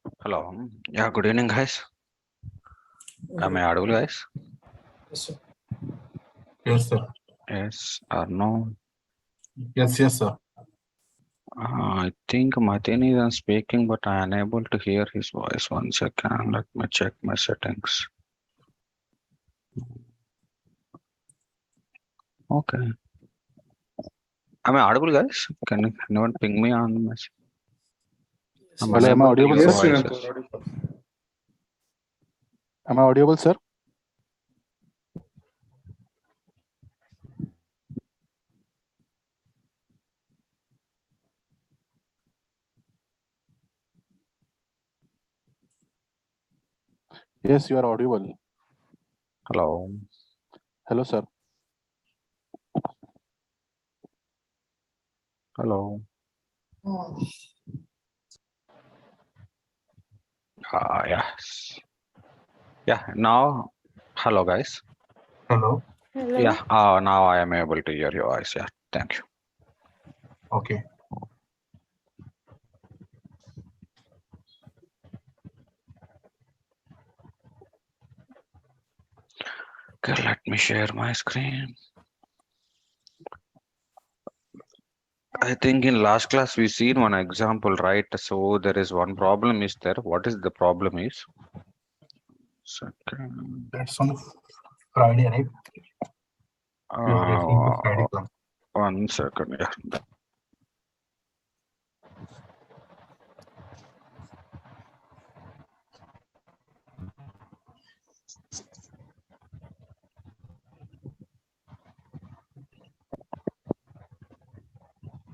Hello. Yeah, good evening, guys. Am I audible, guys? Yes, sir. Yes, sir. Yes or no? Yes, sir. I think Martin is speaking, but I am unable to hear his voice. 1 second. Let me check my settings. Okay. Am I audible, guys? Can anyone ping me on the message? I'm Yes, Hello, am I unable to audible, hear sir? yes, you are voices. audible. Am I audible, sir? Yes, you are audible. Hello. Hello, sir. Hello. Oh, Yes. Yeah. Now, hello, guys. Hello. Hello. Yeah. Now I am able to hear your voice. Yeah. Thank you. Okay. Okay. Let me share my screen. I think in last class we seen one example, right? So there is one problem is there. What is the problem is? Second. That's on Friday, right? We are referring to Friday Uh, class. 1 second. Yeah.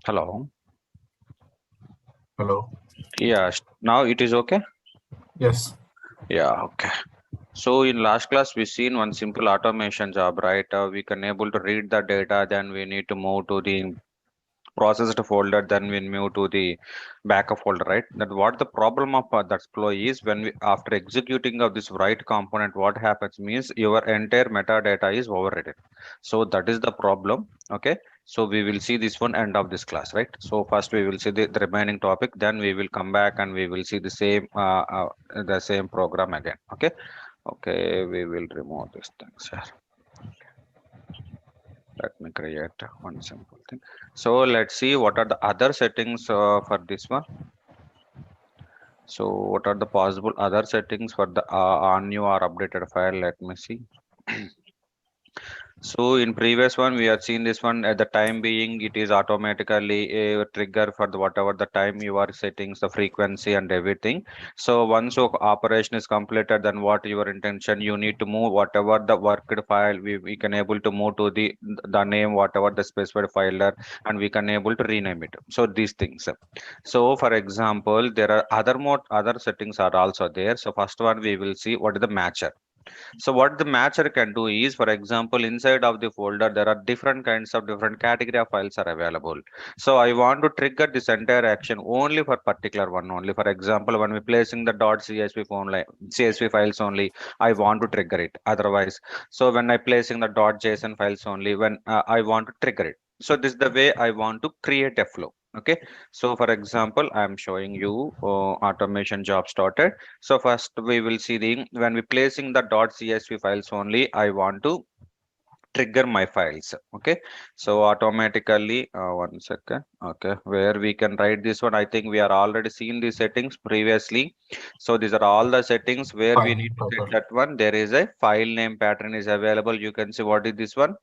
Hello. Hello. Yeah. Now it is okay. Yes. Yeah. Okay. So in last class we seen one simple automation job, right? We can able to read the data, then we need to move to the processed folder, then we move to the backup folder, right? That what the problem of that flow is, when we after executing of this write component, what happens means your entire metadata is overwritten. So that is the problem. Okay, so we will see this one end of this class, right? So first we will see the remaining topic, then we will come back and we will see the same program again. Okay. Okay, we will remove these things here. Let me create one simple thing. So let's see what are the other settings for this one. So what are the possible other settings for the on new or updated file? Let me see. So in previous one, we have seen this one at the time being, it is automatically a trigger for the whatever the time you are settings, the frequency and everything. So once your operation is completed, then what your intention, you need to move whatever the worked file, we can able to move to the name, whatever the specified folder, and we can able to rename it. So these things. So for example, there are other settings are also there. So first one, we will see what is the matcher. So what the matcher can do is, for example, inside of the folder, there are different kinds of different category of files are available. So I want to trigger this entire action only for particular one only. For example, when we placing the .csv only, CSV files only, I want to trigger it. Otherwise, so when I placing the .json files only, when I want to trigger it. So this is the way I want to create a flow. Okay. So for example, I'm showing you automation job started. So first we will see the when we placing the .csv files only, I want to trigger my files. Okay, so automatically 1 second. Okay, where we can write this one, I think we are already seen the settings previously. So these are all the settings where we Fine. need to set Proper. that one. There is a file name pattern is available. You can see what is this one,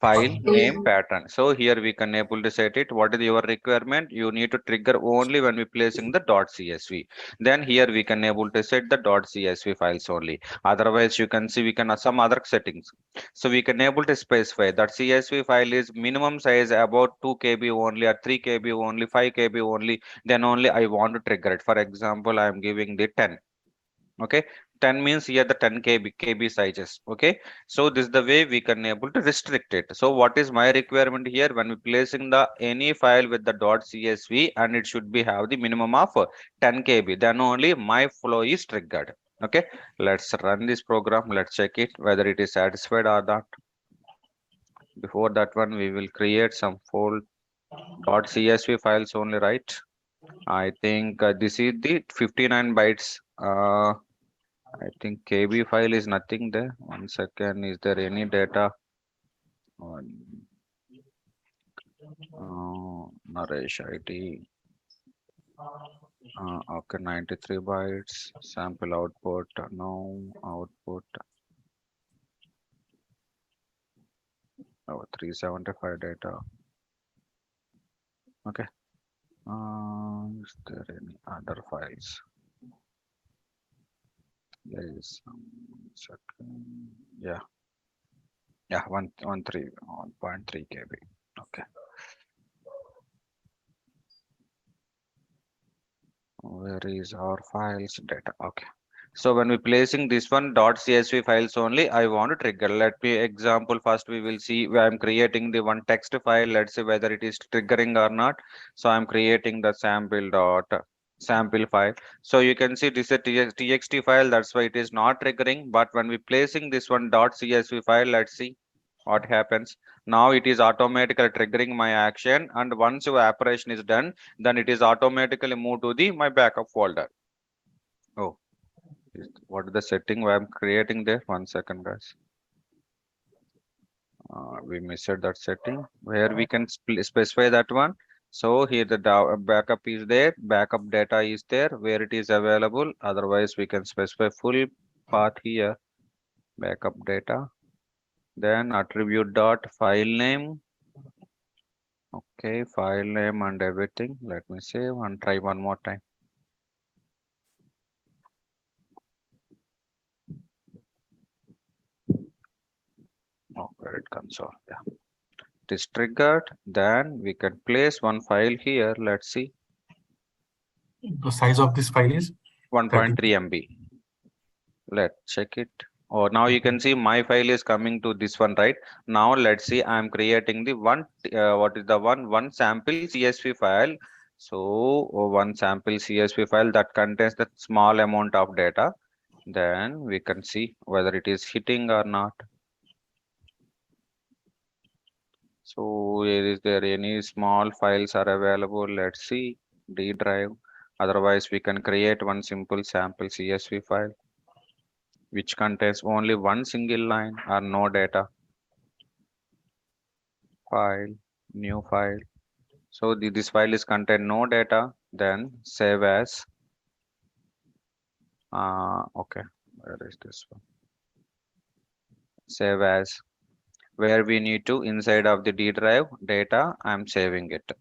file Fine. name pattern. So here we can able to set it. What is your requirement? You need to trigger only when we placing the .csv. Then here we can able to set the .csv files only. Otherwise, you can see we can some other settings. So we can able to specify that CSV file is minimum size about 2 KB only or 3 KB only, 5 KB only. Then only I want to trigger it. For example, I am giving the 10. Okay, 10 means here the 10 KB sizes. Okay, so this is the way we can able to restrict it. So what is my requirement here? When we placing the any file with the .csv, and it should be have the minimum of 10 KB, then only my flow is triggered. Okay, let's run this program. Let's check it whether it is satisfied or not. Before that one, we will create some full .csv files only, right? I think this is the 59 bytes. I think KB file is nothing there. 1 second. Is there any data? One, Naresh ID. Okay, 93 bytes. Sample output. No output. Oh, 375 data. Okay. Is there any other files? There is some second. Yeah. Yeah, 1.3 KB. Okay. Where is our files data? Okay. So when we placing this one .csv files only, I want to trigger. Let me example first. We will see where I'm creating the one text file. Let's see whether it is triggering or not. So I'm creating the sample file. So you can see this is a txt file. That's why it is not triggering. But when we placing this one .csv file, let's see what happens. Now it is automatically triggering my action, and once your operation is done, then it is automatically moved to the my backup folder. Oh, what is the setting where I'm creating there? 1 second, guys. We missed that setting where we can specify that one. So here the backup is there, backup data is there where it is available. Otherwise, we can specify full path here, backup data. Then attribute dot file name. Okay, file name and everything. Let me save and try one more time. Oh, credit console. Yeah. It is triggered. Then we can place one file here. Let's see. The size of this file is 1.3 MB. Let's check it. Oh, now you can see my file is coming to this one, right? Now let's see. I'm creating the one. What is the one sample CSV file? So one sample CSV file that contains the small amount of data. Then we can see whether it is hitting or not. So is there any small files are available? Let's see. D drive. Otherwise, we can create one simple sample CSV file which contains only one single line or no data. File, new file. So this file is contain no data. Then save as. Okay. Where is this one? Save as. Where we need to inside of the D drive data, I'm saving it.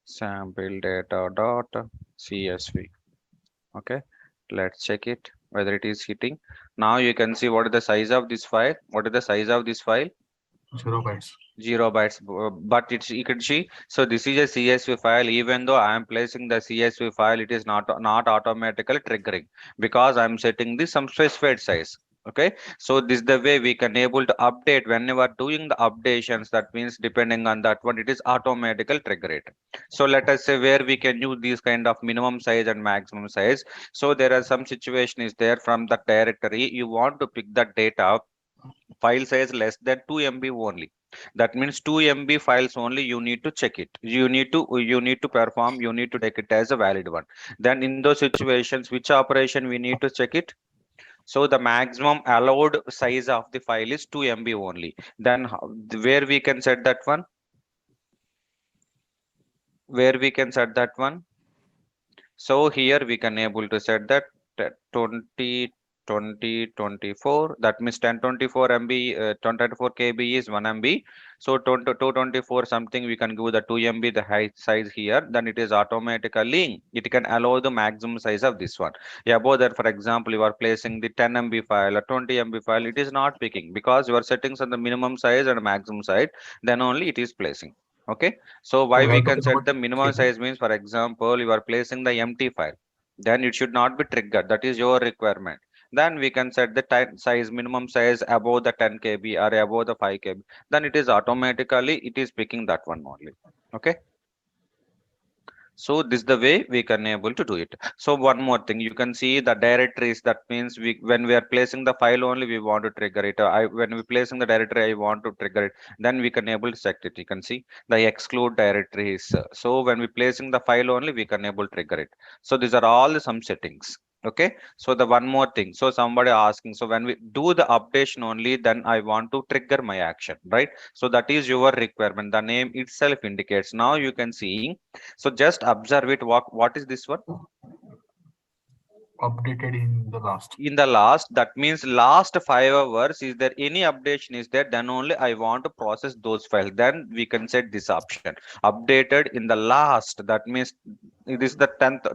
Sample data dot CSV. Okay, let's check it whether it is hitting. Now you can see what is the size of this file. What is the size of this file? 0 bytes. 0 bytes, but it's you can see. So this is a CSV file. Even though I am placing the CSV file, it is not automatically triggering because I'm setting this some specified size. Okay, so this is the way we can able to update whenever doing the updations. That means depending on that one, it is automatically trigger it. So let us say where we can use these kind of minimum size and maximum size. So there are some situation is there from the directory. You want to pick the data file size less than 2 MB only. That means 2 MB files only you need to check it. You need to perform, you need to take it as a valid one. Then in those situations, which operation we need to check it? So the maximum allowed size of the file is 2 MB only. Then where we can set that one? Where we can set that one? So here we can able to set that 20 2024, that means 1024 MB, 1024 KB is 1 MB. So 224 something we can give the 2 MB the height size here, then it is automatically it can allow the maximum size of this one. Yeah, above that, for example, you are placing the 10 MB file or 20 MB file, it is not picking because your settings on the minimum size and maximum size, then only it is placing. Okay, so So why we we are can talking set about the minimum KB. size means, for example, you are placing the empty file, then it should not be triggered. That is your requirement. Then we can set the size, minimum size above the 10 KB or above the 5 KB. Then it is automatically, it is picking that one only. Okay. So this is the way we can able to do it. So one more thing, you can see the directories. That means when we are placing the file only, we want to trigger it. When we placing the directory, I want to trigger it. Then we can able to select it. You can see the exclude directories. So when we placing the file only, we can able to trigger it. So these are all some settings. Okay. So the one more thing. So somebody asking. So when we do the updation only, then I want to trigger my action, right? So that is your requirement. The name itself indicates. Now you can see. So just observe it. What is this one? Updated in the last. In the last, that means last 5 hours. Is there any updation is there? Then only I want to process those files. Then we can set this option. Updated in the last. That means it is the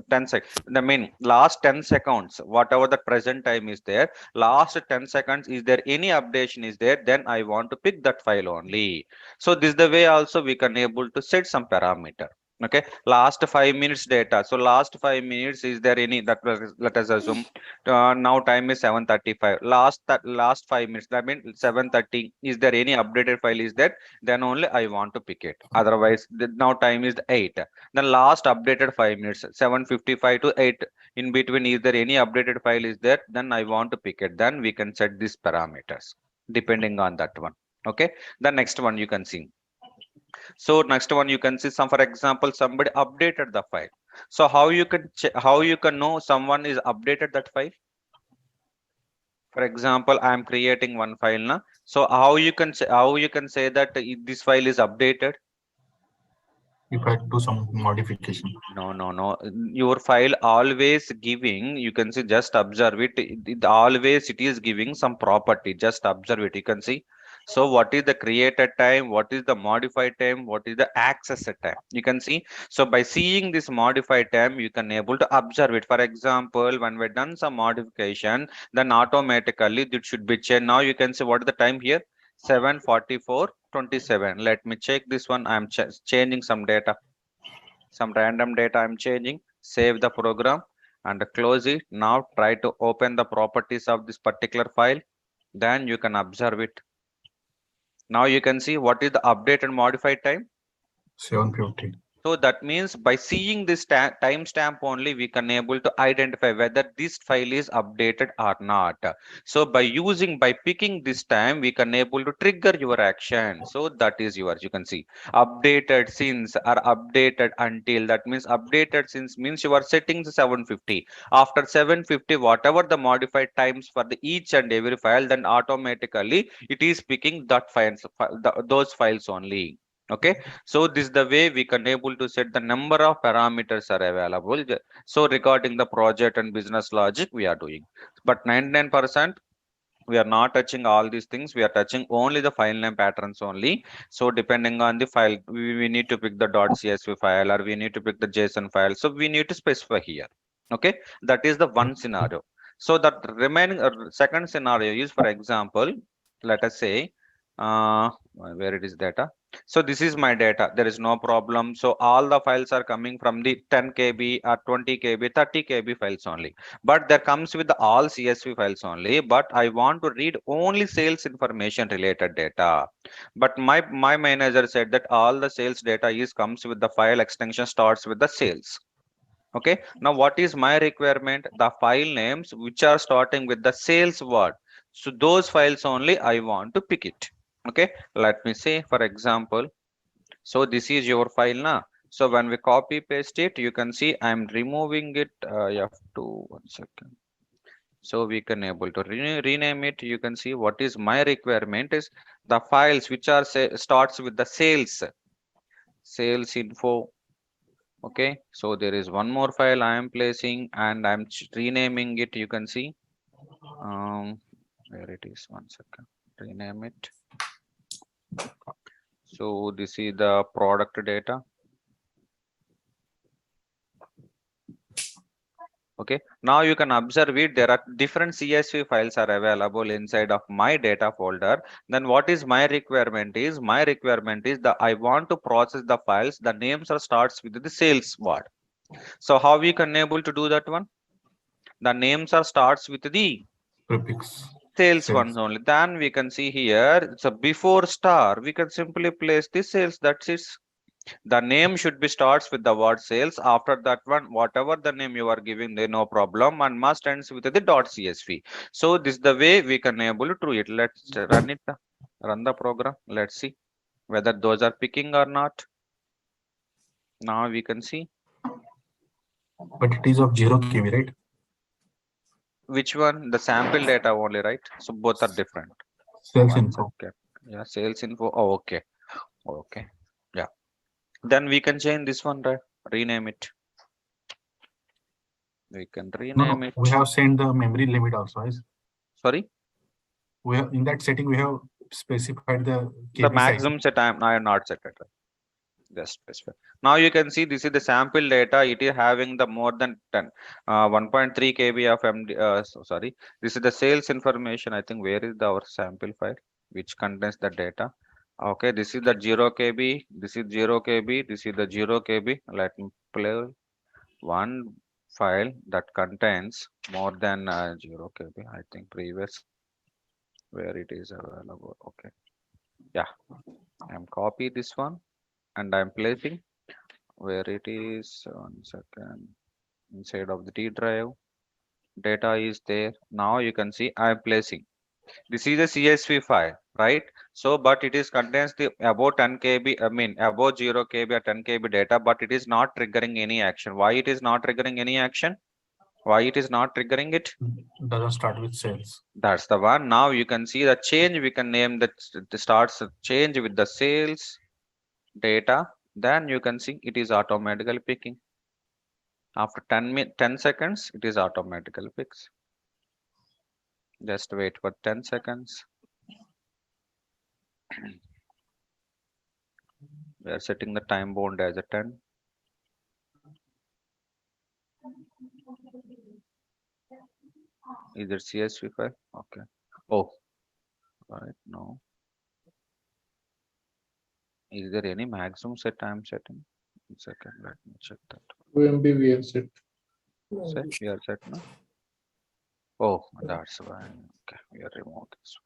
10 sec. The mean last 10 seconds. Whatever the present time is there. Last 10 seconds. Is there any updation is there? Then I want to pick that file only. So this is the way also we can able to set some parameter. Okay, last 5 minutes data. So last 5 minutes, is there any that was, let us assume now time is 7:35. Last 5 minutes, that means 7:30. Is there any updated file is there? Then only I want to pick it. Otherwise, now time is 8. The last updated 5 minutes, 7:55 to 8. In between, is there any updated file is there? Then I want to pick it. Then we can set these parameters depending on that one. Okay. The next one you can see. So next one you can see some, for example, somebody updated the file. So how you can how you can know someone is updated that file? For example, I am creating one file now. So how you can say that this file is updated? If I do some modification. No. Your file always giving, you can see, just observe it. Always it is giving some property. Just observe it. You can see. So what is the created time? What is the modified time? What is the access time? You can see. So by seeing this modified time, you can able to observe it. For example, when we done some modification, then automatically it should be changed. Now you can see what is the time here? 7:44:27. Let me check this one. I'm changing some data, some random data I'm changing. Save the program and close it. Now try to open the properties of this particular file. Then you can observe it. Now you can see what is the update and modified time. 7:50. So that means by seeing this timestamp only, we can able to identify whether this file is updated or not. So by picking this time, we can able to trigger your action. So that is yours. You can see updated since or updated until. That means updated since means your settings 750. After 750, whatever the modified times for the each and every file, then automatically it is picking that files, those files only. Okay, so this is the way we can able to set the number of parameters are available. So regarding the project and business logic we are doing, but 99% we are not touching all these things. We are touching only the file name patterns only. So depending on the file, we need to pick the .csv file or we need to pick the JSON file. So we need to specify here. Okay, that is the one scenario. So that remaining second scenario is, for example, let us say where it is data. So this is my data. There is no problem. So all the files are coming from the 10 KB or 20 KB, 30 KB files only. But there comes with the all CSV files only. But I want to read only sales information related data. But my manager said that all the sales data is comes with the file extension starts with the sales. Okay. Now what is my requirement? The file names which are starting with the sales word. So those files only I want to pick it. Okay. Let me say, for example, so this is your file now. So when we copy paste it, you can see I'm removing it. F2, 1 second. So we can able to rename it. You can see what is my requirement is the files which are starts with the sales info. Okay, so there is one more file I am placing and I'm renaming it. You can see where it is. 1 second. Rename it. So this is the product data. Okay, now you can observe it. There are different CSV files are available inside of my data folder. Then what is my requirement is the I want to process the files. The names are starts with the sales word. So how we can able to do that one? The names are starts with the Prefix. sales ones only. Then we can see here, it's a before star. We can simply place the sales. That's it. The name should be starts with the word sales. After that one, whatever the name you are giving, there no problem, and must ends with the .csv. So this is the way we can able to do it. Let's run it, run the program. Let's see whether those are picking or not. Now we can see But it is of 0 KB, right? which one, the sample data only, right? So both are different. Sales One info. second. Yeah, sales info. Oh, okay. Okay. Yeah. Then we can change this one, right? Rename it. We can No, rename no, it. we have sent the memory limit also. Right? Sorry, We have in that setting we have specified the the KB size. maximum set I am not set it. Just specify. Now you can see this is the sample data. It is having the more than 10, 1.3 KB of MD. Sorry, this is the sales information. I think where is our sample file which contains the data? Okay, this is the 0 KB. This is 0 KB. This is the 0 KB. Let me play one file that contains more than 0 KB. I think previous where it is available. Okay, yeah, I'm copy this one and I'm placing where it is. 1 second, inside of the D drive. Data is there. Now you can see I'm placing. This is a CSV file, right? So, but it is contains the about 10 KB. I mean about 0 KB or 10 KB data, but it is not triggering any action. Why it is not triggering any action? Why it is not triggering it? Doesn't start with sales. That's the one. Now you can see the change. We can name that starts change with the sales data. Then you can see it is automatically picking. After 10 seconds, it is automatically picks. Just wait for 10 seconds. We are setting the time bound as a 10. Is it CSV file? Okay. Oh, right. No. Is there any maximum set time setting? 1 second. Let me check that. 2 MB we have set. Set. We are set now. Oh, that's why. Okay. We are remove this one.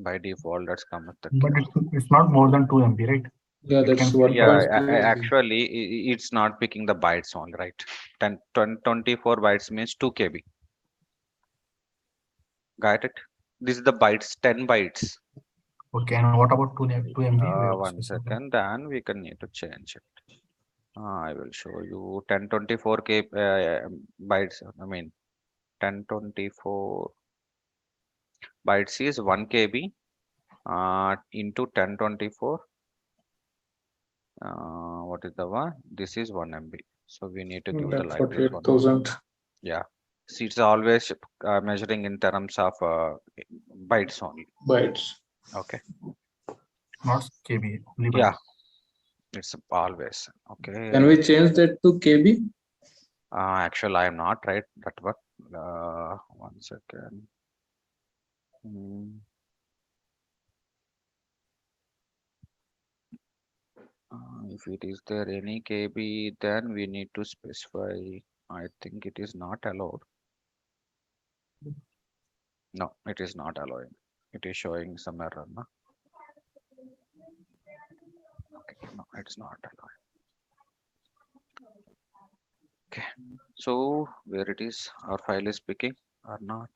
By default, that's come with the But it's not more than 2 MB, right? Yeah, It that's can- 1.2 Yeah, MB. actually, it's not picking the bytes only, right? 10, 24 bytes means 2 KB. Got it? This is the bytes, 10 bytes. Okay, and what about 2 MB? We have 1 specified. second, then we can need to change it. I will show you 1024 K bytes. I mean, 1024 bytes is 1 KB into 1024. What is the one? This is 1 MB. So we need to give the That like this one. 48,000 Yeah. See, it's always measuring in terms of bytes only. bytes. Okay. Not KB, only Yeah. bytes. It's always okay. Can we change that to KB? Actually, I am not right that one. 1 second. If it is there any KB, then we need to specify. I think it is not allowed. No, it is not allowing. It is showing some error. No? Okay, no, it's not allowing. Okay, so where it is, our file is picking or not?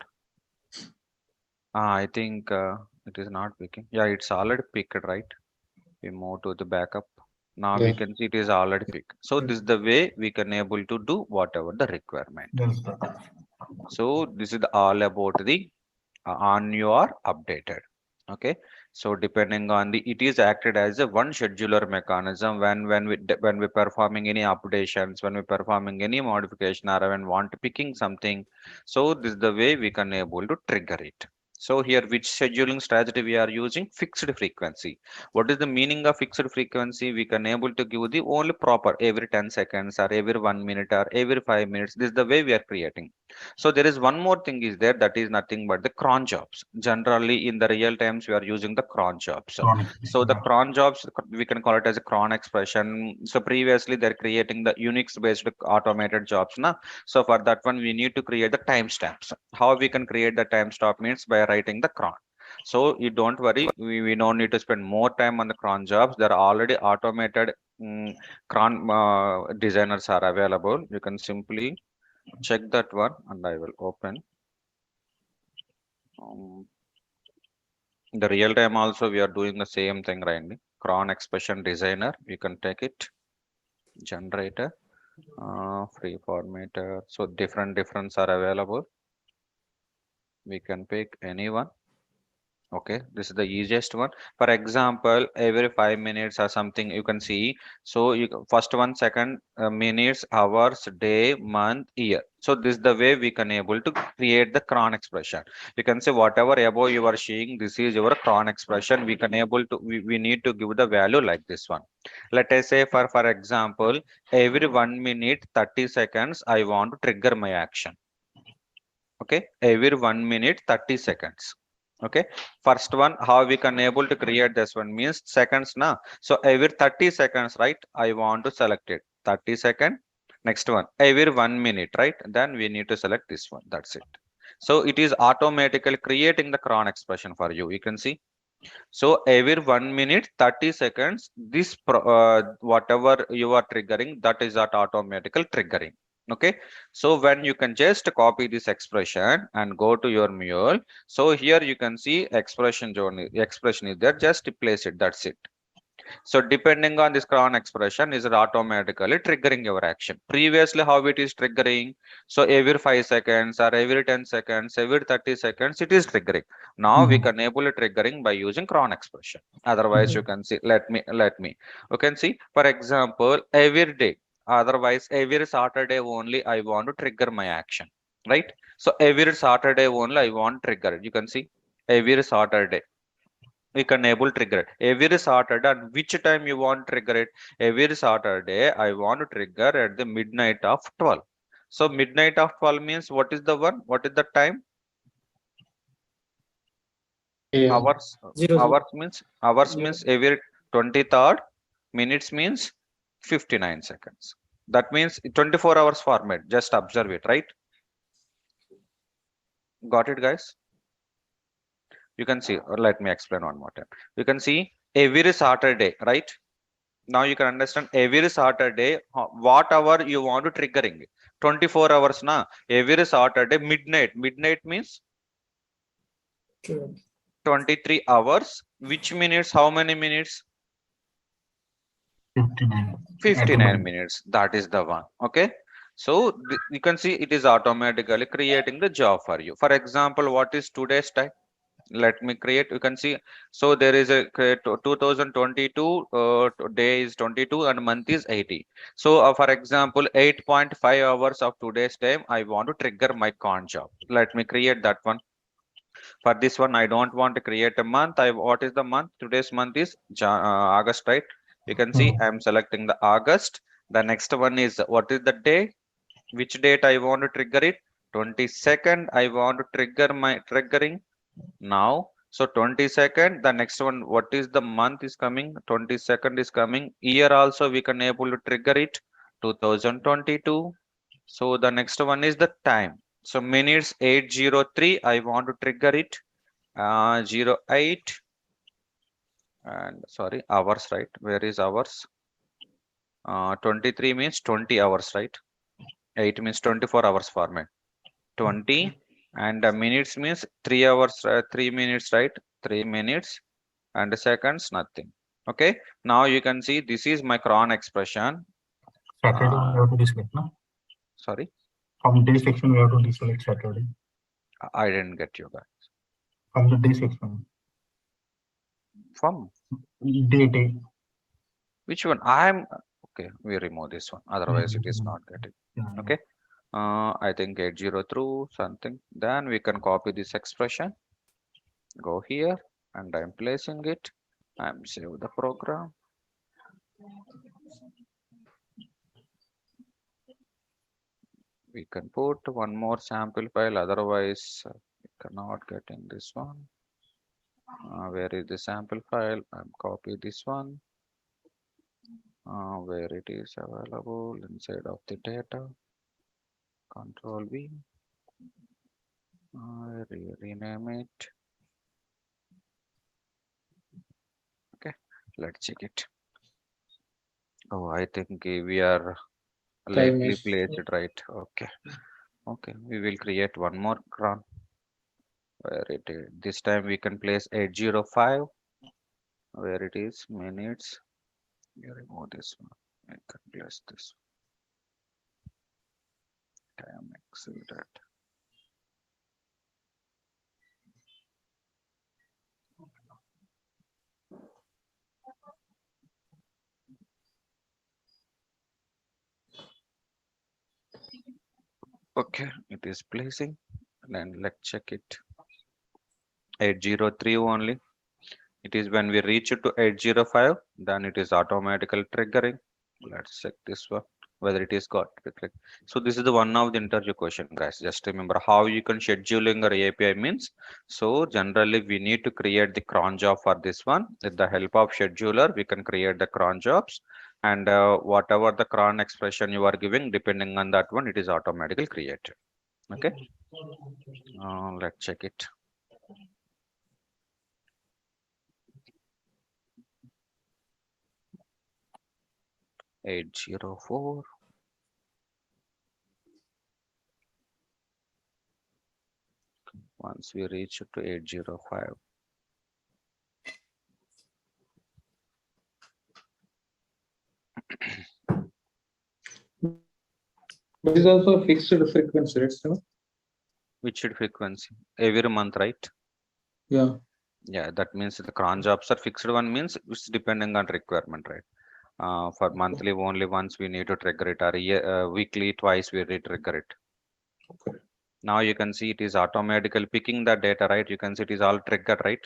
I think it is not picking. Yeah, it's already picked, right? We move to the backup. Now we Yeah. can see it is already picked. So this is the way we can able to do whatever the requirement. That's the So this is all about the on your updated. Okay, so depending on the it is acted as a one scheduler mechanism when we performing any updations, when we performing any modification, or when want picking something. So this is the way we can able to trigger it. So here which scheduling strategy we are using? Fixed frequency. What is the meaning of fixed frequency? We can able to give the only proper every 10 seconds or every 1 minute or every 5 minutes. This is the way we are creating. So there is one more thing is there, that is nothing but the cron jobs. Generally in the real times we are using the cron jobs. chronic. So the cron jobs, we can call it as a cron expression. So previously they're creating the Unix based automated jobs. Na? So for that one we need to create the timestamps. How we can create the timestamp means by writing the cron. So you don't worry, we don't need to spend more time on the cron jobs. There are already automated cron designers are available. You can simply check that one, and I will open. The real time also we are doing the same thing, right? Cron expression designer, you can take it, generator, free formatter. So different are available. We can pick anyone. Okay, this is the easiest one. For example, every 5 minutes or something you can see. So you first 1 second, minutes, hours, day, month, year. So this is the way we can able to create the cron expression. You can say whatever above you are seeing, this is your cron expression. We can able to we need to give the value like this one. Let us say for example, every 1 minute 30 seconds I want to trigger my action. Okay, every 1 minute 30 seconds. Okay, first one, how we can able to create this one means seconds now. So every 30 seconds, right, I want to select it 30 second. Next one, every 1 minute, right, then we need to select this one. That's it. So it is automatically creating the cron expression for you. You can see. So every 1 minute 30 seconds, this whatever you are triggering, that is that automatical triggering. Okay, so when you can just copy this expression and go to your mule. So here you can see expression zone, expression is there, just place it. That's it. So depending on this cron expression, is it automatically triggering your action. Previously, how it is triggering? So every 5 seconds or every 10 seconds, every 30 seconds, it is triggering. Now we can enable triggering by using cron expression. Otherwise, you can see, let me. You can see, for example, every day. Otherwise, every Saturday only, I want to trigger my action, right? So every Saturday only, I want to trigger it. You can see, every Saturday we can able trigger it every Saturday. And which time you want trigger it? Every Saturday I want to trigger at the midnight of 12. So midnight of 12 means what is the one? What is the time? AM. Hours. Hours means every 23rd. Minutes means 59 seconds. That means 24 hours format. Just observe it, right? Got it, guys? You can see, or let me explain one more time. You can see every Saturday, right? Now you can understand every Saturday, what hour you want to triggering. 24 hours na. Every Saturday, midnight. Midnight means 23 hours. Which minutes? How many minutes? 59. 59 minutes. That is the one. Okay. So you can see it is automatically creating the job for you. For example, what is today's time? Let me create. You can see. So there is a 2022 day is 22 and month is 80. So for example, 8.5 hours of today's time I want to trigger my con job. Let me create that one. For this one I don't want to create a month. I what is the month? Today's month is August, right? You can see I'm selecting the August. The next one is what is the day? Which date I want to trigger it? 22nd. I want to trigger my triggering now. So 22nd, the next one, what is the month is coming? 22nd is coming. Year also we can able to trigger it, 2022. So the next one is the time. So minutes 8:03, I want to trigger it, 08, and sorry, hours, right? Where is hours? 23 means 20 hours, right? 8 means 24 hours format. 20 and minutes means 3 hours, 3 minutes, right? 3 minutes and seconds, nothing. Okay, now you can see this is my cron expression. Saturday we have to deselect, no? Sorry, From day section we have to deselect Saturday. I didn't get you guys. From the day section. From Day. which one? I'm okay. We remove this one. Otherwise, it is not getting. Yeah. Okay. I think 80 through something. Then we can copy this expression. Go here and I'm placing it. I'm save the program. We can put one more sample file. Otherwise, we cannot get in this one. Where is the sample file? I'm copy this one. Where it is available inside of the data. Control V. Rename it. Let's check it. Oh, I think we are Time lately is placed it right. Okay. Okay. We will create one more cron where it is. This time we can place 805 where it is minutes. You remove this one. I can place this time exceeded. Okay, it is placing. Then let's check it. 803 only. It is when we reach it to 805, then it is automatically triggering. Let's check this one, whether it is got triggered. So this is the one of the interview question, guys. Just remember how you can scheduling or API means. So generally we need to create the cron job for this one. With the help of scheduler, we can create the cron jobs, and whatever the cron expression you are giving, depending on that one, it is automatically created. Okay. Let's check it. Eight zero four. Once we reach to 805. This is also a fixed frequency, right? Sir? Which frequency? Every month, right? Yeah. Yeah, that means the cron jobs are fixed one means it's depending on requirement, right? For monthly only once we need to trigger it, or weekly twice we trigger it. Okay. Now you can see it is automatically picking the data, right? You can see it is all triggered, right?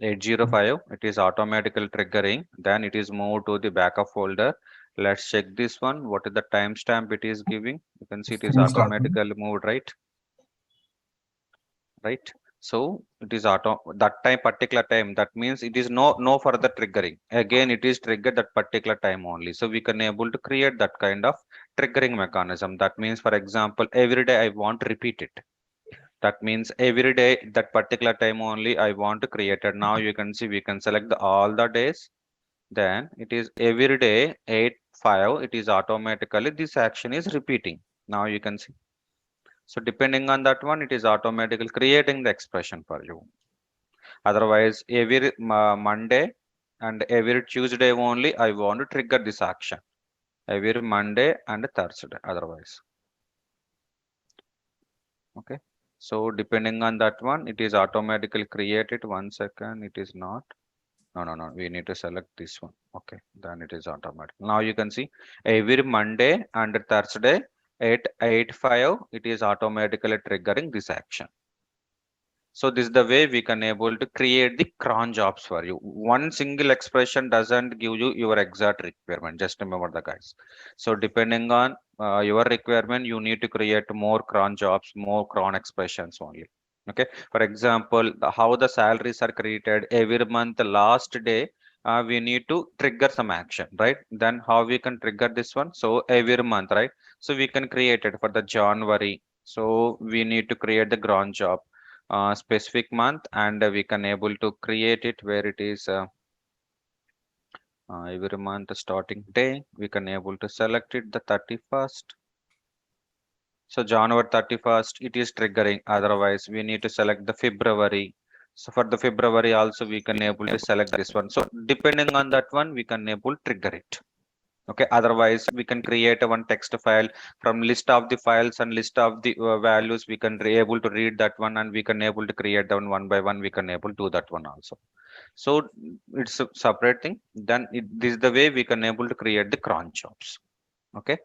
805, it is automatically triggering. Then it is moved to the backup folder. Let's check this one. What is the timestamp it is giving? You can see it is automatically moved, right? Right. So it is auto that time particular time. That means it is no further triggering. Again, it is triggered that particular time only. So we can able to create that kind of triggering mechanism. That means, for example, every day I want to repeat it. That means every day that particular time only I want to create it. Now you can see we can select all the days. Then it is every day 8 5. It is automatically this action is repeating. Now you can see. So depending on that one, it is automatically creating the expression for you. Otherwise, every Monday and every Tuesday only, I want to trigger this action. Every Monday and Thursday, otherwise. Okay. So depending on that one, it is automatically created. 1 second, it is not. No. We need to select this one. Okay. Then it is automatic. Now you can see every Monday and Thursday at 8 5, it is automatically triggering this action. So this is the way we can able to create the cron jobs for you. One single expression doesn't give you your exact requirement. Just remember the guys. So depending on your requirement, you need to create more cron jobs, more cron expressions only. Okay. For example, how the salaries are created every month, the last day, we need to trigger some action, right? Then how we can trigger this one? So every month, right? So we can create it for the January. So we need to create the cron job specific month, and we can able to create it where it is every month starting day. We can able to select it the 31st. So January 31st it is triggering. Otherwise we need to select the February. So for the February also we can able to select this one. So depending on that one we can able to trigger it. Okay, otherwise we can create a one text file from list of the files and list of the values. We can able to read that one, and we can able to create that one by one. We can able to do that one also. So it's a separate thing. Then this is the way we can able to create the cron jobs. Okay,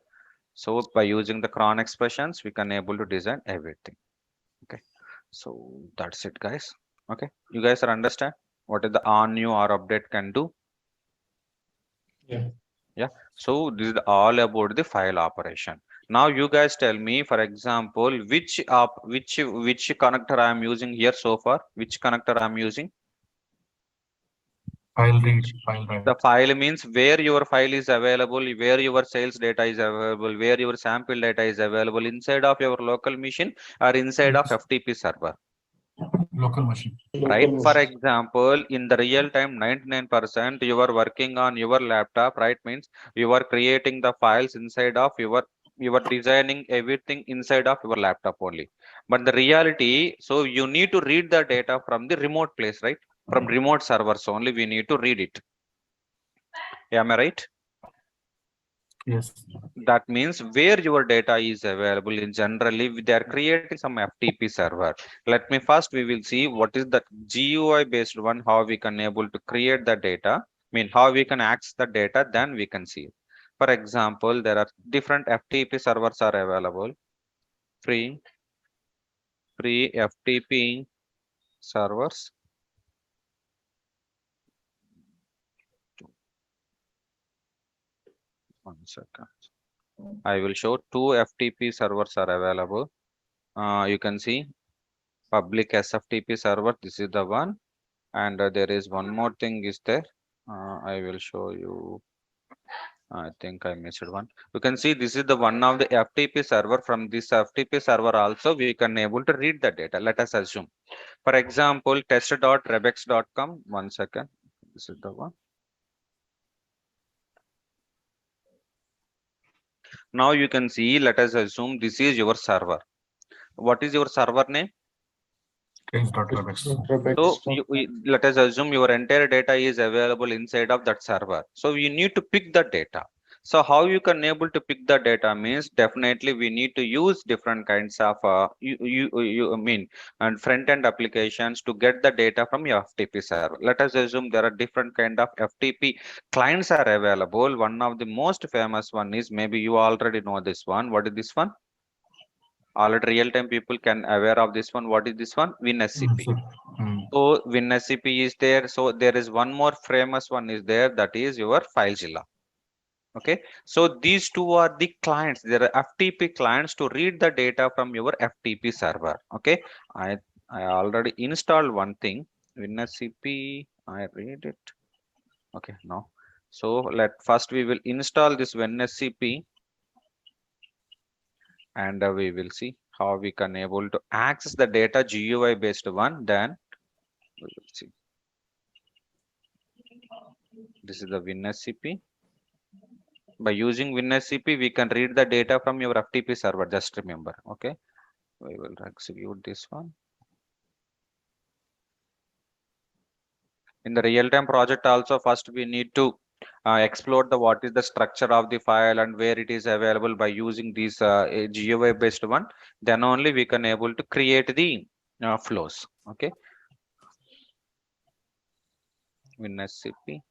so by using the cron expressions we can able to design everything. Okay, so that's it guys. Okay, you guys are understand what is the on new or update can do. Yeah. Yeah, so this is all about the file operation. Now you guys tell me, for example, which connector I am using here so far. Which connector I am using? File read, file write. The file means where your file is available, where your sales data is available, where your sample data is available inside of your local machine or inside of FTP server. Local machine. right? Local For machine. example, in the real time, 99% you are working on your laptop, right? Means you are creating the files inside of you are designing everything inside of your laptop only. But the reality, so you need to read the data from the remote place, right? From remote servers only, we need to read it. Am I right? Yes. That means where your data is available in generally they are creating some FTP server. Let me first we will see what is that GUI based one, how we can able to create the data, mean how we can access the data, then we can see. For example, there are different FTP servers are available. Free FTP servers. One second. I will show two FTP servers are available. You can see public SFTP server. This is the one, and there is one more thing is there. I will show you. I think I missed one. You can see this is the one of the FTP server. From this FTP server also we can able to read the data. Let us assume, for example, test.rebex.com. One second. This is the one. Now you can see. Let us assume this is your server. What is your server name? Test.webex. So let us assume your entire data is available inside of that server. So you need to pick the data. So how you can able to pick the data means definitely we need to use different kinds of I mean and front end applications to get the data from your FTP server. Let us assume there are different kind of FTP clients are available. One of the most famous one is, maybe you already know this one. What is this one? Already real time people can aware of this one. What is this one? WinSCP. So WinSCP is there. So there is one more famous one is there, that is your FileZilla. Okay. So these two are the clients. There are FTP clients to read the data from your FTP server. Okay. I already installed one thing. WinSCP. I read it. Okay. No. So let first we will install this WinSCP, and we will see how we can able to access the data GUI based one. Then we will see. This is the WinSCP. By using WinSCP, we can read the data from your FTP server. Just remember. Okay. We will execute this one. In the real-time project also, first we need to explore the what is the structure of the file and where it is available. By using these GUI based one, then only we can able to create the flows. Okay. WinSCP.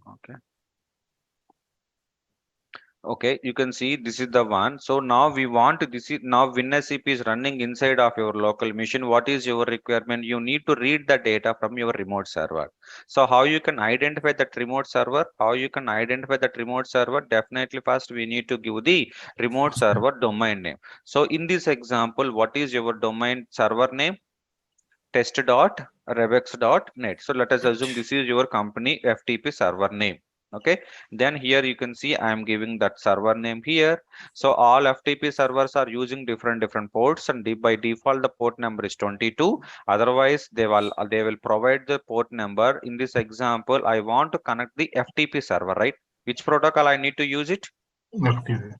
Okay. Okay, you can see this is the one. So now we want to, this is now WinSCP is running inside of your local machine. What is your requirement? You need to read the data from your remote server. So how you can identify that remote server? How you can identify that remote server? Definitely first we need to give the remote server domain name. So in this example, what is your domain server name? Test.rebex.net. So let us assume this is your company FTP server name. Okay, then here you can see I am giving that server name here. So all FTP servers are using different ports, and by default the port number is 22. Otherwise they will provide the port number. In this example, I want to connect the FTP server, right? Which protocol I need to use it? FTP.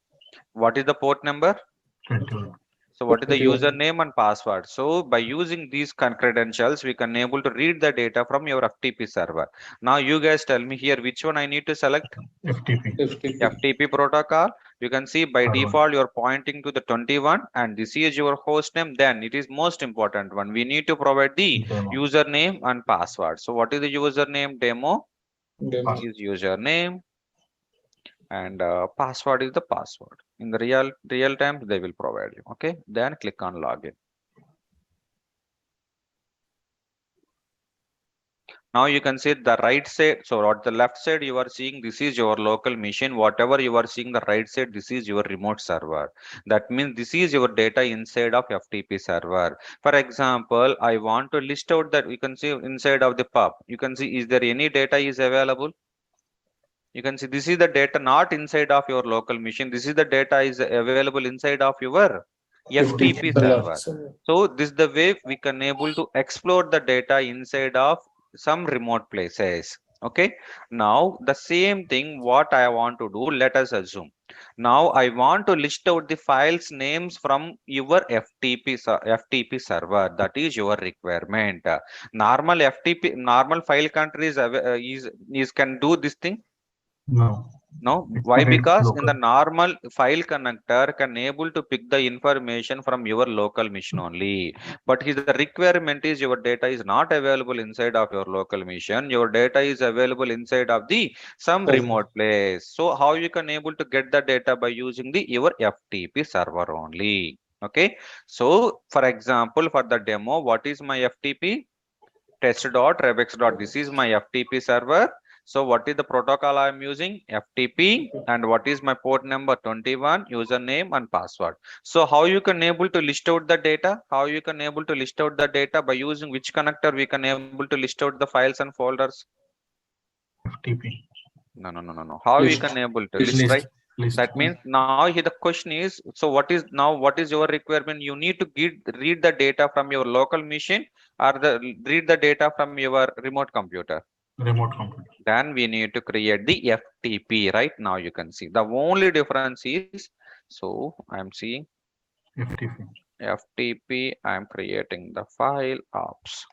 What is the port number? 21. So what is the 21. username and password? So by using these credentials, we can able to read the data from your FTP server. Now you guys tell me here which one I need to select. FTP. FTP protocol. You can see by Third one. default you're pointing to the 21, and this is your host name. Then it is most important one. We need to provide the Demo. username and password. So what is the username? Demo Demo. is username, and password is the password. In the real time they will provide you. Okay, then click on login. Now you can see the right side. So at the left side you are seeing this is your local machine. Whatever you are seeing the right side, this is your remote server. That means this is your data inside of FTP server. For example, I want to list out that you can see inside of the pub. You can see is there any data is available. You can see this is the data not inside of your local machine. This is the data is available inside of your FTP server. server. So this is the way we can able to explore the data inside of some remote places. Okay. Now the same thing what I want to do, let us assume. Now I want to list out the files names from your FTP server. That is your requirement. Normal FTP, normal file countries is can do this thing. No. No, It's why? very Because in local. the normal file connector can able to pick the information from your local machine only. But his the requirement is your data is not available inside of your local machine. Your data is available inside of the some Server. remote place. So how you can able to get the data by using the your FTP server only. Okay. So for example, for the demo, what is my FTP? Test.rebex. This is my FTP server. So what is the protocol I am using? FTP. And what is my port number? 21, username and password. So how you can able to list out the data? How you can able to list out the data by using which connector we can able to list out the files and folders? FTP. No. How we List. can able to list, List. right? List. That means now here the question is, so what is your requirement? You need to read the data from your local machine or read the data from your remote computer. Remote computer. Then we need to create the FTP. Right now you can see the only difference is, so I'm seeing FTP. FTP. I'm creating the file ops.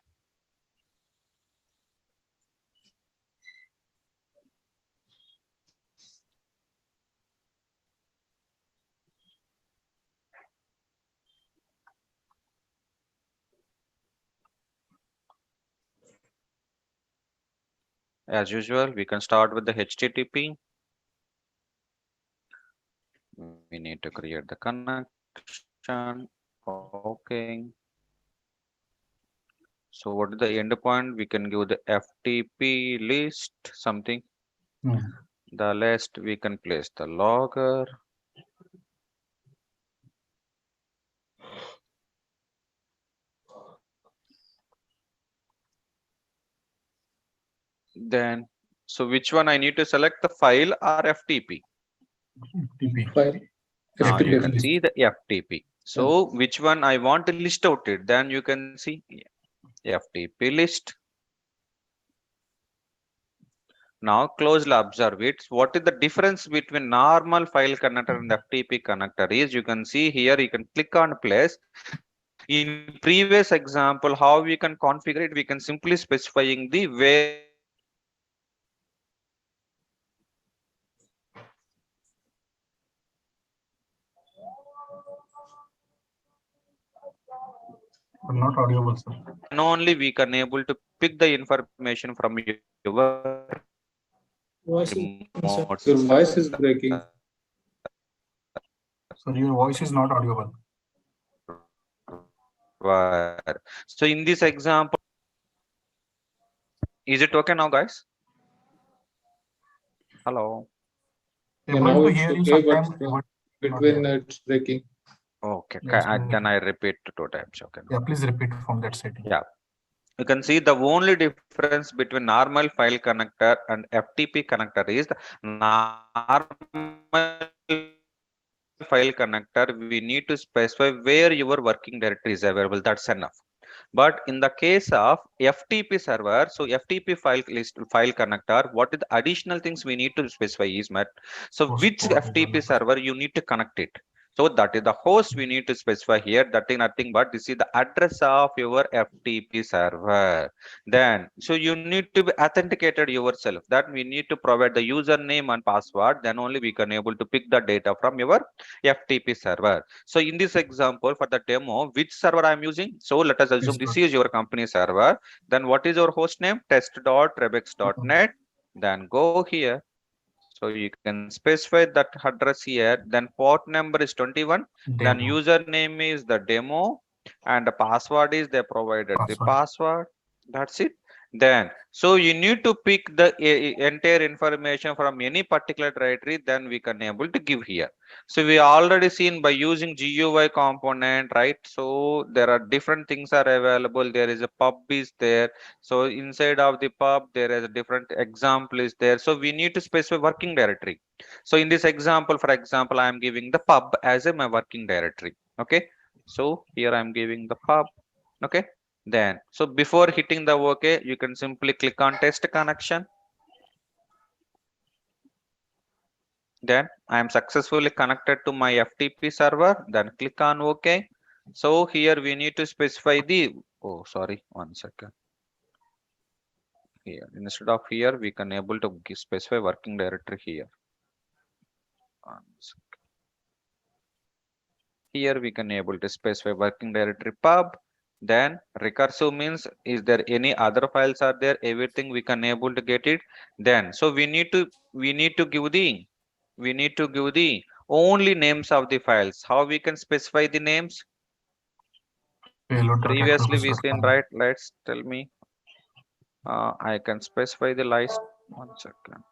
As usual, we can start with the HTTP. We need to create the connection. Okay. So what is the endpoint? We can give the FTP list something. Hmm. The list we can place the logger. Then, so which one I need to select, the file or FTP? FTP. File. Now you FTP. can see the FTP. So which one I want to list out it, then you can see FTP list. Now closely observe it. What is the difference between normal file connector and FTP connector is, you can see here, you can click on place. In previous example, how we can configure it, we can simply specifying the where your working directory is available. That's enough. But in the case of FTP server, so FTP server, we need to specify here the FTP server. But not audible, sir. Then only we can able to pick the information from your remote server. Voice is breaking, sir. Then Your only voice we is can able breaking. to pick the information from your Sir, your voice is not FTP audible. server. So in this example, is it okay now, guys? Hello. Yeah, Able now to it's hear you okay, but sometimes, but not between hear. it's breaking. Okay. Yes, Then I repeat two times. Okay. yeah, please repeat from that setting. Yeah. You can see the only difference between normal file connector and FTP connector is the normal file connector. We need to specify where your working directory is available. That's enough. But in the case of FTP server, so FTP file list file connector, what is the additional things we need to specify is, Matt? So which FTP server you need to Host port connect is it? available. So that is the host we need to specify here. That is nothing but this is the address of your FTP server. Then, so you need to be authenticated yourself. That we need to provide the username and password. Then only we can able to pick the data from your FTP server. So in this example for the demo, which server I am using? So let us assume this Yes, is sir. your company server. Then what is your host name? Test.rebex.net. Then go here. So you can specify that address here. Then port number is 21. Then Demo. username is the demo and the password is they provided the Password. password. That's it. Then so you need to pick the entire information from any particular directory. Then we can able to give here. So we already seen by using GUI component, right? So there are different things are available. There is a pub is there. So inside of the pub, there is a different example is there. So we need to specify working directory. So in this example, for example, I am giving the pub as a my working directory. Okay. So here I'm giving the pub. Okay. Then, so before hitting the OK, you can simply click on test connection. Then I am successfully connected to my FTP server. Then click on OK. So here we need to specify the, oh, sorry, 1 second. Here, instead of here, we can able to specify working directory here. 1 second. Here we can able to specify working directory pub. Then recursive means is there any other files are there? Everything we can able to get it. Then so we need to give the only names of the files. How we can specify the names? Previously we seen, right? Let's tell me. I can specify the list. 1 second.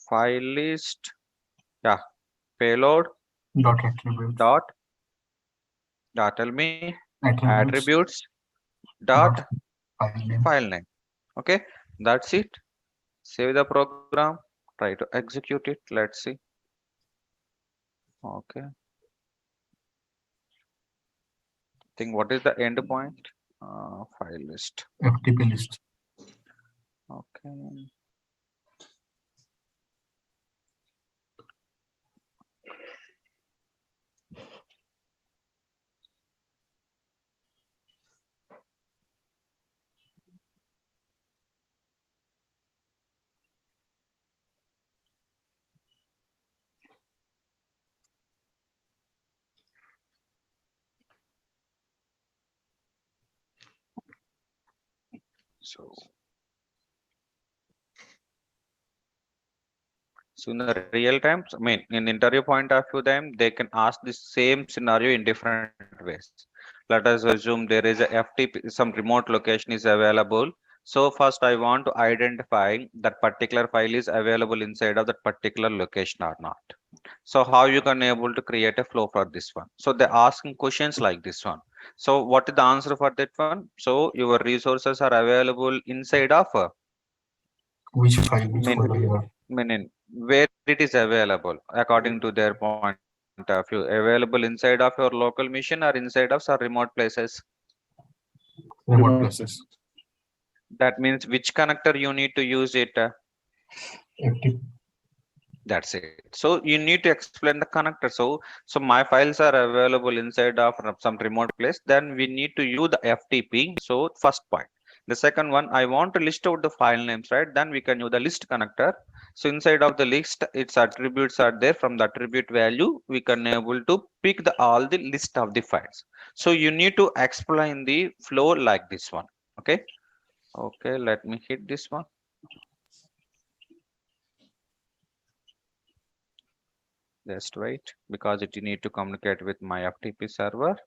File list. Yeah. Payload dot attributes dot. Tell me attributes attributes dot dot file name. file name. Okay. That's it. Save the program. Try to execute it. Let's see. Okay. Think what is the end point? File list. FTP list. Okay. So in the real time, I mean, in interview point of view, them they can ask the same scenario in different ways. Let us assume there is a FTP, some remote location is available. So first, I want to identify that particular file is available inside of that particular location or not. So how you can able to create a flow for this one? So they're asking questions like this one. So what is the answer for that one? So your resources are available inside of Which file? Which mean, folder you are? meaning where it is available according to their point of view, available inside of your local machine or inside of some remote places. Remote places. That means which connector you need to use it. FTP. That's it. So you need to explain the connector. So my files are available inside of some remote place. Then we need to use the FTP. So first point. The second one, I want to list out the file names, right? Then we can use the list connector. So inside of the list, its attributes are there. From the attribute value, we can able to pick the all the list of the files. So you need to explain the flow like this one. Okay. Okay. Let me hit this one. Just wait, because it need to communicate with my FTP server.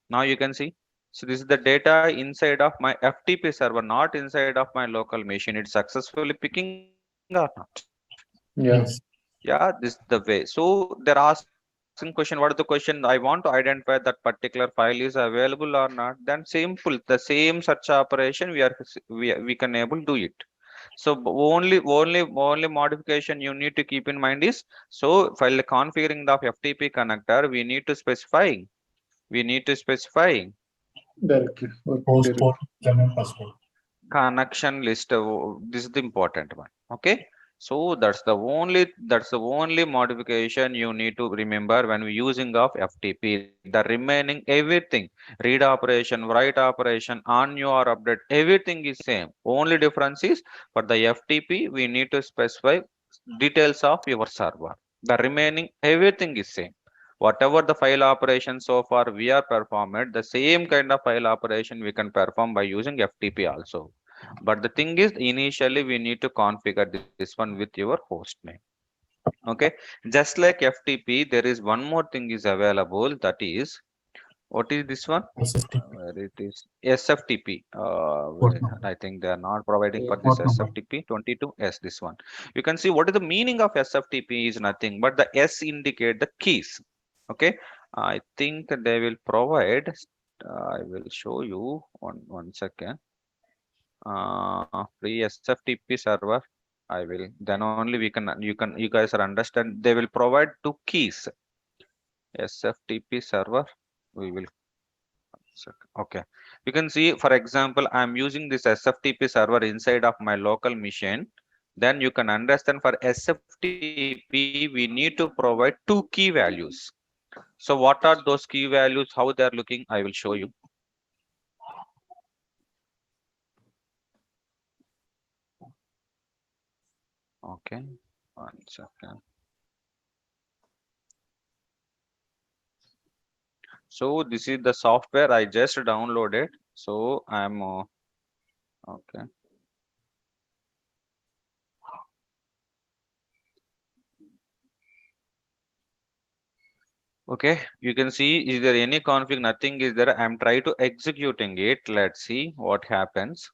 Now you can see. So this is the data inside of my FTP server, not inside of my local machine. It's successfully picking or not? Yes. Yeah, this is the way. So they're asking question, what is the question? I want to identify that particular file is available or not. Then simple, the same search operation we can able do it. So only modification you need to keep in mind is, so while configuring the FTP connector, we need to specify Directly. Post port and password. connection list. This is the important one. Okay. So that's the only modification you need to remember when we using of FTP. The remaining everything, read operation, write operation, on your update, everything is same. Only difference is for the FTP we need to specify details of your server. The remaining everything is same. Whatever the file operation so far we are performed, the same kind of file operation we can perform by using FTP also. But the thing is, initially we need to configure this one with your host name. Okay. Just like FTP, there is one more thing is available, that is, what is this one? SFTP. Where it is SFTP. Port number. I think they are not providing for this Port number. SFTP 22. Yes, this one. You can see what is the meaning of SFTP is nothing but the S indicate the keys. Okay. I think they will provide. I will show you one second. Free SFTP server. I will. Then only you guys are understand. They will provide two keys. SFTP server. We will. Okay. You can see, for example, I'm using this SFTP server inside of my local machine. Then you can understand for SFTP, we need to provide two key values. So what are those key values? How they are looking? I will show you. Okay. 1 second. So this is the software I just downloaded. So I'm okay. Okay, you can see, is there any config? Nothing is there. I'm trying to executing it. Let's see what happens.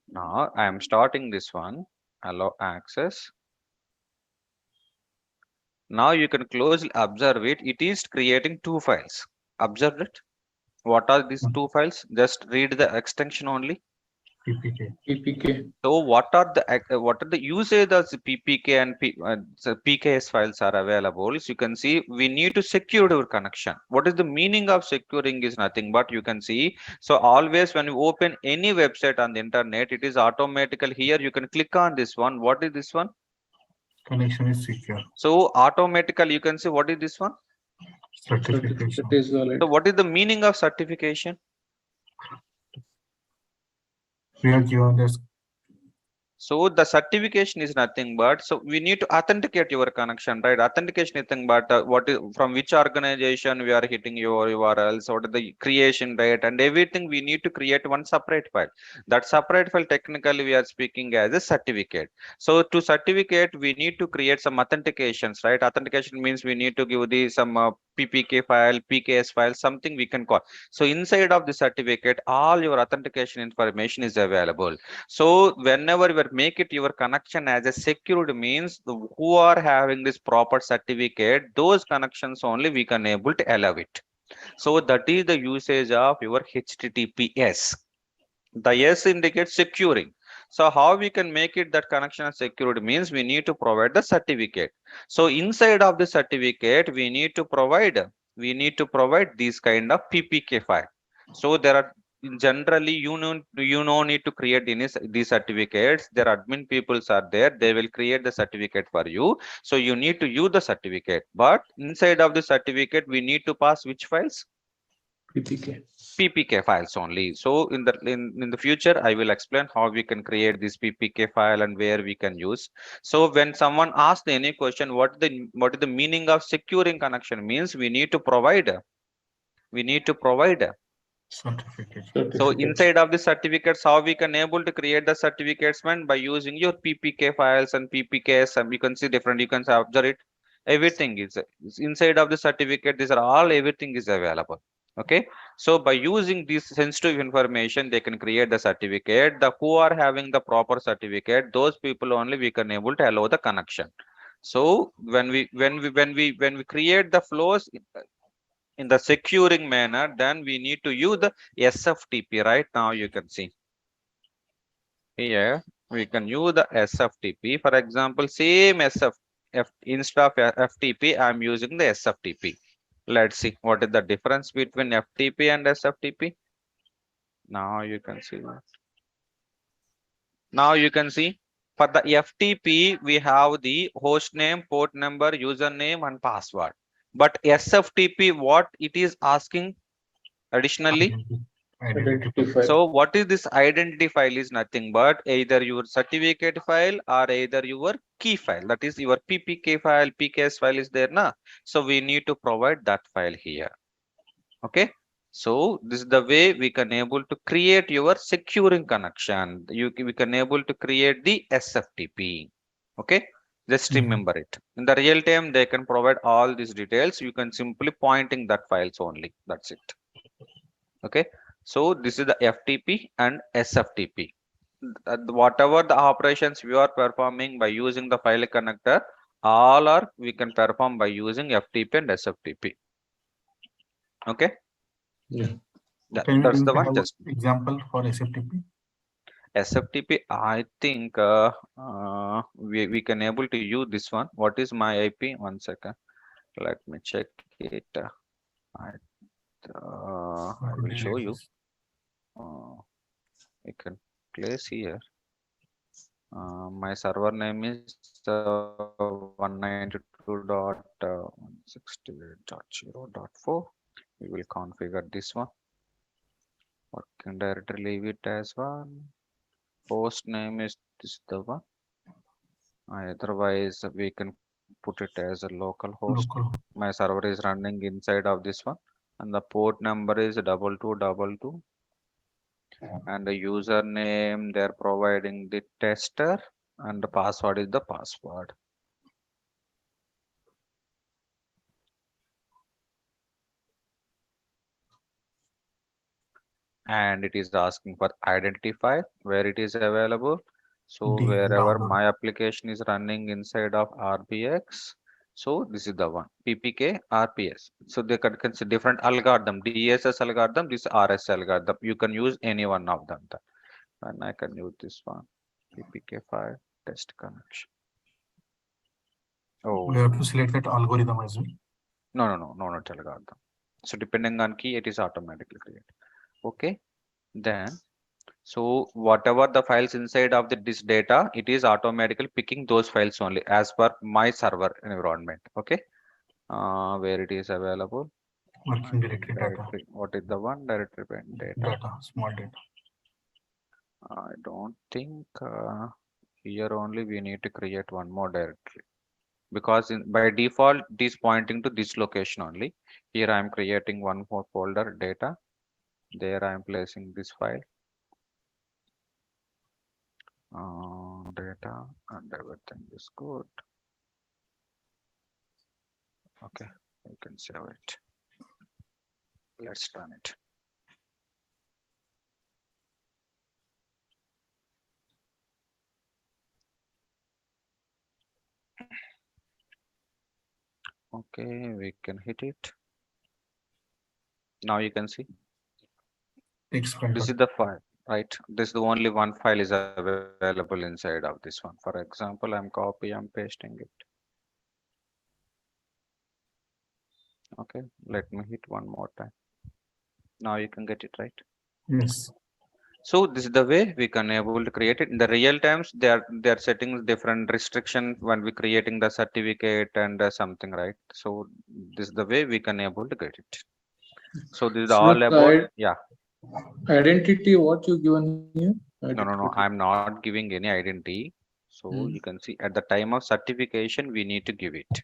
Now I am starting this one. Allow access. Now you can closely observe it. It is creating two files. Observe it. What are these two files? Just read the extension only. PPK. So what are the usage of the PPK and so PKS files are available? So you can see we need to secure your connection. What is the meaning of securing is nothing but you can see. So always when you open any website on the internet, it is automatical. Here you can click on this one. What is this one? Connection is secure. So automatically you can see what is this one? Certification. Certificate is valid. So what is the meaning of certification? We are given this. So the certification is nothing but, so we need to authenticate your connection, right? Authentication is nothing but what is from which organization we are hitting your URLs, what is the creation date and everything. We need to create one separate file. That separate file technically we are speaking as a certificate. So to certificate, we need to create some authentications, right? Authentication means we need to give the some PPK file, PKS file, something we can call. So inside of the certificate, all your authentication information is available. So whenever we make it your connection as a secured means who are having this proper certificate, those connections only we can able to allow it. So that is the usage of your HTTPS. The S indicates securing. So how we can make it that connection secured means we need to provide the certificate. So inside of the certificate we need to provide these kind of PPK file. So there are generally you know need to create these certificates. Their admin peoples are there, they will create the certificate for you. So you need to use the certificate, but inside of the certificate we need to pass which files? PPK. PPK files only. So in the future, I will explain how we can create this PPK file and where we can use. So when someone asks any question, what is the meaning of securing connection means we need to provide. Certificate. So inside of the certificates, how we can able to create the certificates man by using your PPK files and PPKs, and you can see different, you can observe it. Everything is inside of the certificate. These are all everything is available. Okay. So by using this sensitive information, they can create the certificate. The who are having the proper certificate, those people only we can able to allow the connection. So when we create the flows in the securing manner, then we need to use the SFTP. Right now you can see here we can use the SFTP. For example, same instead of FTP, I'm using the SFTP. Let's see what is the difference between FTP and SFTP. Now you can see that. Now you can see for the FTP we have the host name, port number, username and password. But SFTP, what it is asking additionally? Identity file. So what is this identity file is nothing but either your certificate file or either your key file, that is your PPK file, PKS file is there na. So we need to provide that file here. Okay. So this is the way we can able to create your securing connection. We can able to create the SFTP. Okay. Just remember it. In the real time, they can provide all these details. You can simply pointing that files only. That's it. Okay. So this is the FTP and SFTP. Whatever the operations we are performing by using the file connector, all are we can perform by using FTP and SFTP. Okay. Yeah. Yeah, Can that's you the one. have Just example for SFTP? SFTP, I think we can able to use this one. What is my IP? 1 second. Let me check it. I will show you. You can place here. My server name is 192.168.0.4. We will configure this one. Working directory, leave it as one. Host name is this the one. Otherwise, we can put it as a local host. Local. My server is running inside of this one, and the port number is 2222. And the username they're providing the tester, and the password is the password. And it is asking for identify where it is available. So D, wherever download. my application is running inside of RBX, so this is the one PPK RPS. So they can see different algorithm, DSS algorithm, this RS algorithm. You can use any one of them. And I can use this one PPK file test connection. We have Oh, to select that algorithm as well. no, not algorithm. So depending on key, it is automatically created. Okay, then so whatever the files inside of this data, it is automatically picking those files only as per my server environment. Okay, where it is available. Working directory data. Directory. What is the one directory and data? Data, small data. I don't think here only we need to create one more directory, because by default it is pointing to this location only. Here I am creating one more folder data. There I am placing this file. Data and everything is good. Okay, you can save it. Let's run it. Okay, we can hit it. Now you can see Text file. this is the file, right? This is the only one file is available inside of this one. For example, I'm pasting it. Okay, let me hit one more time. Now you can get it right. Yes. So this is the way we can able to create it in the real times. They are setting different restriction when we creating the certificate and something, right? So this is the way we can able to get it. So this is all about identity what you given here? No. I'm not giving any identity. So you can see at the time of certification we need to give it.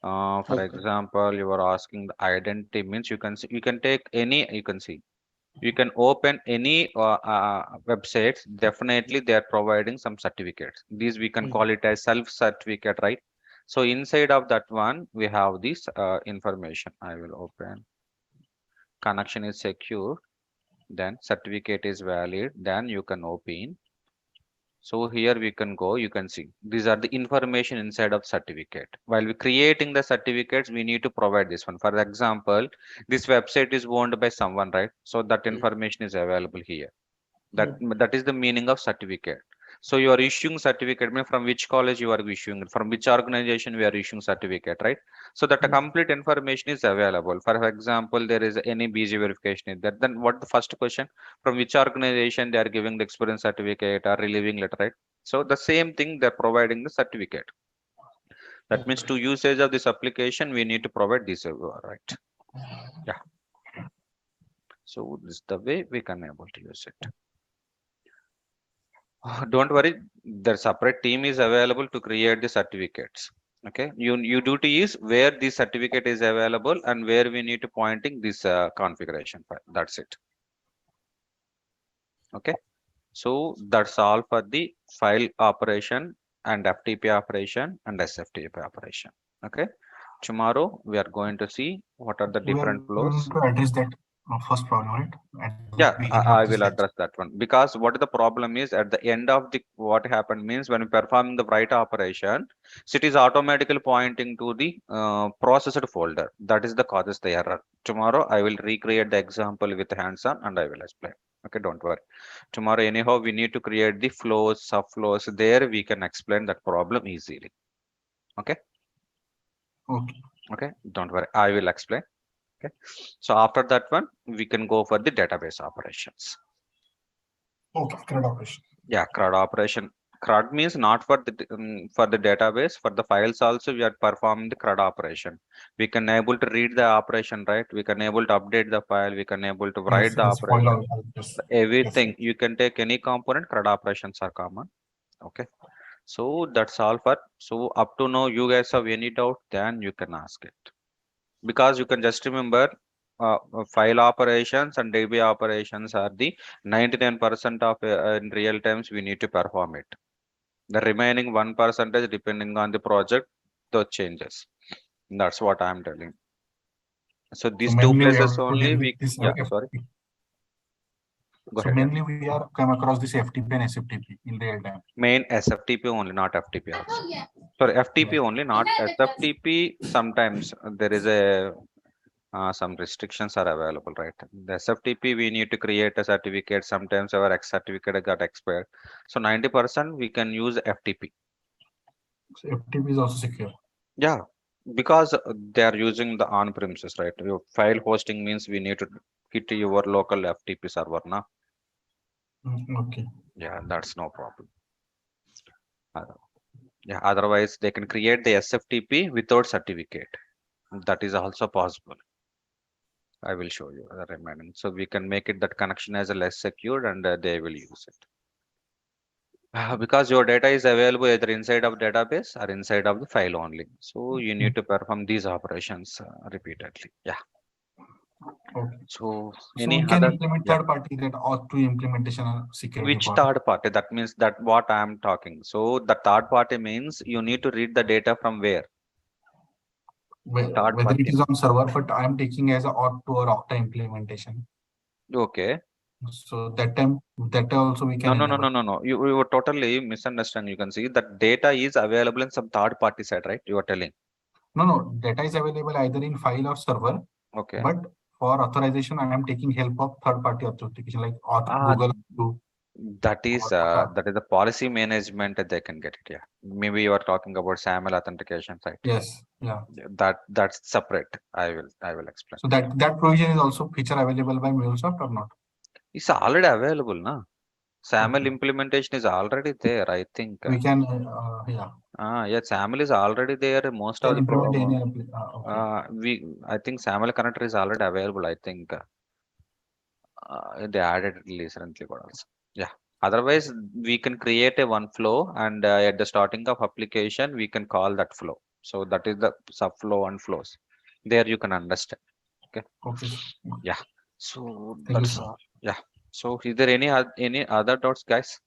For Okay. example, you are asking the identity means you can see, you can take any, you can see. You can open any websites. Definitely they are providing some certificates. These we can call it as self certificate, right? So inside of that one we have this information. I will open. Connection is secure, then certificate is valid, then you can open. So here we can go, you can see these are the information inside of certificate. While we creating the certificates, we need to provide this one. For example, this website is owned by someone, right? So that information is available here. That is the meaning of certificate. So you are issuing certificate, I mean, from which college you are issuing, from which organization we are issuing certificate, right? So that a complete information is available. For example, there is any BG verification is there. Then what the first question, from which organization they are giving the experience certificate or relieving letter, right? So the same thing they're providing the certificate. That means to usage of this application, we need to provide this, right? Yeah. So this is the way we can able to use it. Don't worry, the separate team is available to create the certificates. Okay, you duty is where the certificate is available and where we need to pointing this configuration file. That's it. Okay, so that's all for the file operation and FTP operation and SFTP operation. Okay, tomorrow we are going to see what are the different flows. To address that first problem, right? At the Yeah, beginning of I this will lecture. address that one, because what the problem is at the end of the what happened means when we perform the write operation, so it is automatically pointing to the processed folder. That is the causes the error. Tomorrow I will recreate the example with hands on and I will explain. Okay, don't worry. Tomorrow anyhow we need to create the flows, subflows. There we can explain that problem easily. Okay, Okay. okay, don't worry. I will explain. Okay, so after that one we can go for the database operations. Okay. CRUD operation. Yeah, CRUD operation. CRUD means not for the for the database, for the files also we are performing the CRUD operation. We can able to read the operation, right? We can able to update the file. We can able to write Yes. the Yes. File operation. out. Yes. Yes. Everything you can take any component. CRUD operations are common. Okay, so that's all for. So up to now, you guys have any doubt? Then you can ask it, because you can just remember file operations and DB operations are the 99% of in real times we need to perform it. The remaining 1% depending on the project, those changes. That's what I'm telling. So So these two mainly we places have to only deal with we, this. yeah, sorry, go So ahead. Yeah. mainly we are come across this FTP and SFTP in real time. Main SFTP only, not FTP also. Sorry, FTP only, not SFTP. Sometimes there is a some restrictions are available, right? The SFTP we need to create a certificate. Sometimes our X certificate got expired. So 90% we can use FTP. So FTP is also secure. Yeah, because they are using the on-premises, right? Your file hosting means we need to hit your local FTP server now. Okay. Yeah, that's no problem. Yeah, otherwise they can create the SFTP without certificate. That is also possible. I will show you the remaining. So we can make it that connection as a less secure and they will use it. Because your data is available either inside of database or inside of the file only. So you need to perform these operations repeatedly. Yeah. Okay. So So any we can other, implement yeah. third party that ought to implementation security Which for. third party? That means that what I am talking. So the third party means you need to read the data from where? Third Whether it party. is on server, but I am taking as a auth to or Okta implementation. Okay. So that time, that also we No, can no, no, enable. no, no, no. You were totally misunderstand. You can see that data is available in some third party side, right? You are telling. No, data is available either in file or server, Okay. but for authorization, I am taking help of third party authentication like auth, Ah, Google to that is or Okta. the policy management that they can get it. Yeah. Maybe you are talking about SAML authentication side. Yes, yeah. Yeah, that's separate. I will explain. So that provision is also feature available by MuleSoft or not? It's already available, na? SAML Okay. implementation is already there, I think. We can, yeah, Yeah, SAML is already there. Most of can the implement any, okay. I think SAML connector is already available. I think they added it recently, but also, yeah. Otherwise, we can create a one flow, and at the starting of application, we can call that flow. So that is the subflow and flows. There you can understand. Okay. Okay, sir. Yeah. So Thank you, that's sir. yeah. So is there any any other doubts, guys?